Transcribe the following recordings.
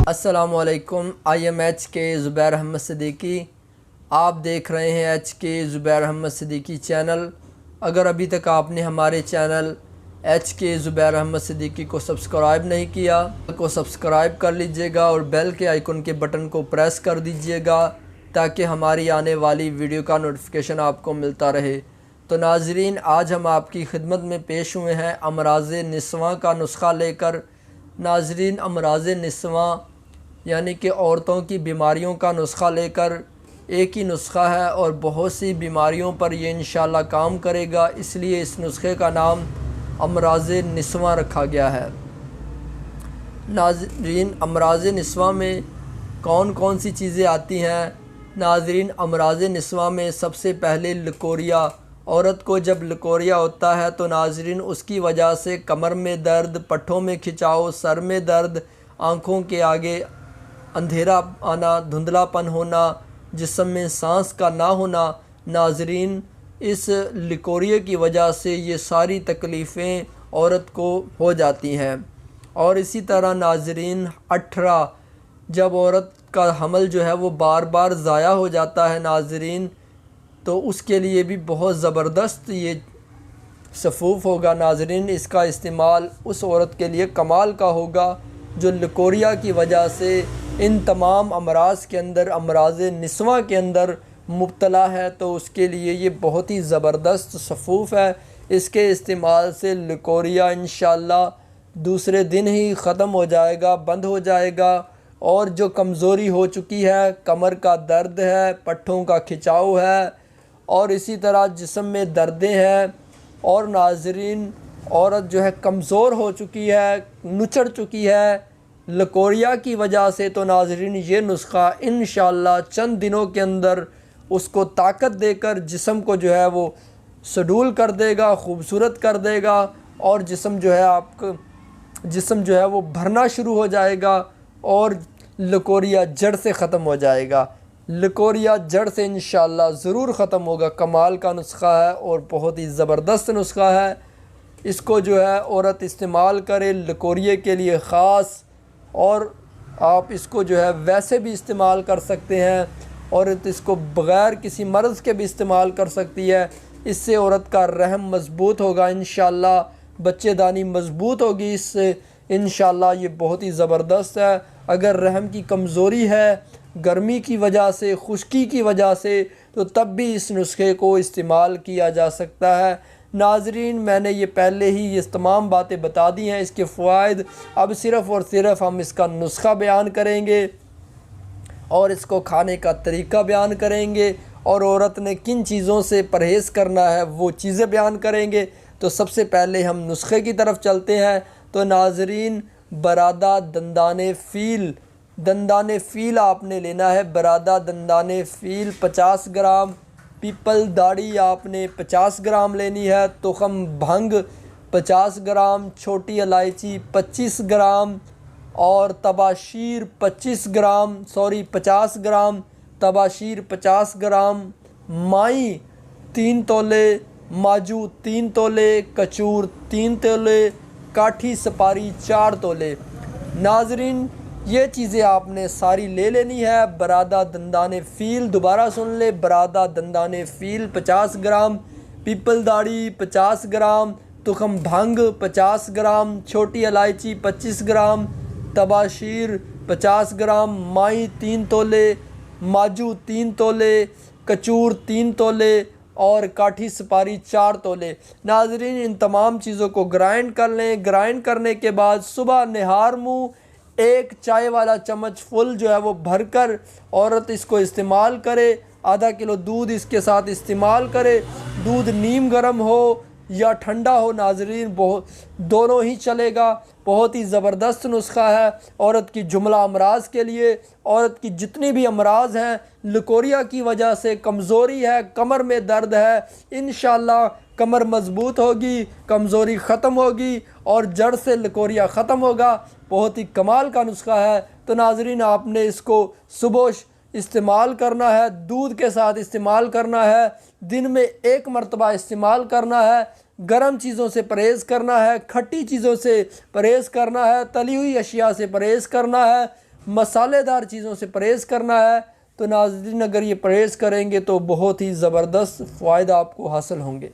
अस्सलामुअलैकुम। I am H के ज़ुबैर अहमद सिद्दीकी। आप देख रहे हैं एच के ज़ुबैर अहमद सिद्दीकी चैनल। अगर अभी तक आपने हमारे चैनल एच के ज़ुबैर अहमद सिद्दीकी को सब्सक्राइब नहीं किया तो सब्सक्राइब कर लीजिएगा और बेल के आइकन के बटन को प्रेस कर दीजिएगा ताकि हमारी आने वाली वीडियो का नोटिफिकेशन आपको मिलता रहे। तो नाजरीन, आज हम आपकी खिदमत में पेश हुए हैं अमराज़ निस्वां का नुस्खा लेकर। नाजरीन, अमराज़ निस्वां यानी कि औरतों की बीमारियों का नुस्खा लेकर एक ही नुस्खा है और बहुत सी बीमारियों पर ये इंशाल्लाह काम करेगा, इसलिए इस नुस्खे का नाम अमराज़ निस्वां रखा गया है। नाजरीन, अमराज़ निस्वां में कौन कौन सी चीज़ें आती हैं? नाजरीन, अमराज़ निस्वां में सबसे पहले लकोरिया। औरत को जब लकोरिया होता है तो नाजरीन उसकी वजह से कमर में दर्द, पट्ठों में खिंचाव, सर में दर्द, आँखों के आगे अंधेरा आना, धुंधलापन होना, जिस्म में सांस का ना होना, नाजरीन इस लकोरिए की वजह से ये सारी तकलीफ़ें औरत को हो जाती हैं। और इसी तरह नाजरीन 18 जब औरत का हमल जो है वो बार बार ज़ाया हो जाता है नाजरीन, तो उसके लिए भी बहुत ज़बरदस्त ये सफ़ूफ़ होगा। नाजरीन, इसका इस्तेमाल उस औरत के लिए कमाल का होगा जो लकोरिया की वजह से इन तमाम अमराज़ के अंदर, अमराज़ निस्वां के अंदर मुब्तला है, तो उसके लिए ये बहुत ही ज़बरदस्त सफ़ूफ़ है। इसके इस्तेमाल से लकोरिया इंशाअल्लाह दूसरे दिन ही ख़त्म हो जाएगा, बंद हो जाएगा। और जो कमज़ोरी हो चुकी है, कमर का दर्द है, पट्ठों का खिंचाव है और इसी तरह जिस्म में दर्दें हैं और नाजरीन औरत जो है कमज़ोर हो चुकी है, नुचड़ चुकी है लकोरिया की वजह से, तो नाजरीन ये नुस्खा इंशाअल्लाह चंद दिनों के अंदर उसको ताकत देकर जिस्म को जो है वो सडूल कर देगा, ख़ूबसूरत कर देगा और जिस्म जो है आपका जिस्म जो है वो भरना शुरू हो जाएगा और लकोरिया जड़ से ख़त्म हो जाएगा। लकोरिया जड़ से इंशाअल्लाह ज़रूर ख़त्म होगा। कमाल का नुस्खा है और बहुत ही ज़बरदस्त नुस्खा है। इसको जो है औरत इस्तेमाल करे लकोरिए के लिए ख़ास, और आप इसको जो है वैसे भी इस्तेमाल कर सकते हैं। औरत इसको बग़ैर किसी मर्ज़ के भी इस्तेमाल कर सकती है। इससे औरत का रहम मज़बूत होगा इंशाअल्लाह, बच्चेदानी मज़बूत होगी इससे इंशाअल्लाह। ये बहुत ही ज़बरदस्त है। अगर रहम की कमज़ोरी है गर्मी की वजह से, खुश्की की वजह से, तो तब भी इस नुस्खे को इस्तेमाल किया जा सकता है। नाजरीन, मैंने ये पहले ही ये तमाम बातें बता दी हैं, इसके फ़वाइद। अब सिर्फ़ और सिर्फ हम इसका नुस्खा बयान करेंगे और इसको खाने का तरीका बयान करेंगे और औरत ने किन चीज़ों से परहेज़ करना है वो चीज़ें बयान करेंगे। तो सबसे पहले हम नुस्खे की तरफ चलते हैं। तो नाजरीन, बरादा दंदाने फ़ील, दंदाने फ़ील आपने लेना है। बरादा दंदाने फ़ील 50 ग्राम, पीपल दाढ़ी आपने 50 ग्राम लेनी है, तुखम भंग 50 ग्राम, छोटी इलायची 25 ग्राम और तबाशीर 50 ग्राम, तबाशीर 50 ग्राम, माई 3 तोले, माजू 3 तोले, कचूर 3 तोले, काठी सपारी 4 तोले। नाजरीन, ये चीज़ें आपने सारी ले लेनी है। बरादा दंदाने फ़ील, दोबारा सुन ले, बरादा दंदाने फ़ील 50 ग्राम, पीपल दाढ़ी 50 ग्राम, तुखम भंग 50 ग्राम, छोटी इलायची 25 ग्राम, तबाशीर 50 ग्राम, माई 3 तोले, माजू 3 तोले, कचूर 3 तोले और काठी सपारी 4 तोले। नाजरीन, इन तमाम चीज़ों को ग्राइंड कर लें। ग्राइंड करने के बाद सुबह निहार मुँह 1 चाय वाला चम्मच फुल जो है वो भरकर औरत इसको इस्तेमाल करे। आधा किलो दूध इसके साथ इस्तेमाल करे। दूध नीम गर्म हो या ठंडा हो नाजरीन, बहुत दोनों ही चलेगा। बहुत ही ज़बरदस्त नुस्खा है औरत की जुमला अमराज के लिए। औरत की जितनी भी अमराज हैं, लकोरिया की वजह से कमज़ोरी है, कमर में दर्द है, इंशाअल्लाह कमर मज़बूत होगी, कमज़ोरी ख़त्म होगी और जड़ से लकोरिया ख़त्म होगा। बहुत ही कमाल का नुस्खा है। तो नाजरीन, आपने इसको सुबह इस्तेमाल करना है, दूध के साथ इस्तेमाल करना है, दिन में 1 मरतबा इस्तेमाल करना है, गर्म चीज़ों से परहेज़ करना है, खट्टी चीज़ों से परहेज़ करना है, तली हुई अशिया से परहेज़ करना है। मसालेदार चीज़ों से परहेज़ करना है। तो नाज़रीन अगर ये परहेज़ करेंगे तो बहुत ही ज़बरदस्त फ़ायदा आपको हासिल होंगे।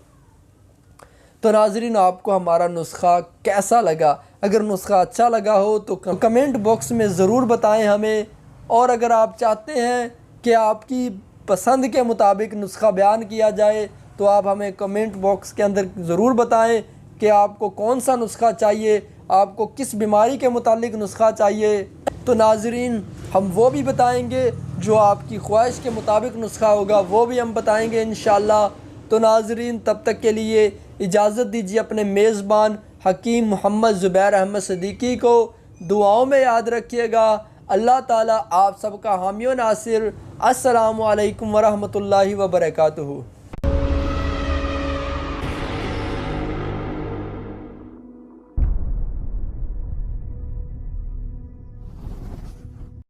तो नाज़रीन आपको हमारा नुस्खा कैसा लगा? अगर नुस्खा अच्छा लगा हो तो कमेंट बॉक्स में ज़रूर बताएं हमें। और अगर आप चाहते हैं कि आपकी पसंद के मुताबिक नुस्खा बयान किया जाए तो आप हमें कमेंट बॉक्स के अंदर ज़रूर बताएं कि आपको कौन सा नुस्खा चाहिए, आपको किस बीमारी के मुतालिक नुस्खा चाहिए। तो नाज़रीन हम वो भी बताएंगे, जो आपकी ख्वाहिश के मुताबिक नुस्खा होगा वो भी हम बताएंगे इंशाअल्लाह। तो नाज़रीन तब तक के लिए इजाज़त दीजिए अपने मेज़बान हकीम मोहम्मद ज़ुबैर अहमद सिद्दीकी को। दुआओं में याद रखिएगा। अल्लाह ताला आप सबका हामी व नासिर। अस्सलामु अलैकुम व रहमतुल्लाहि व बरकातुहू।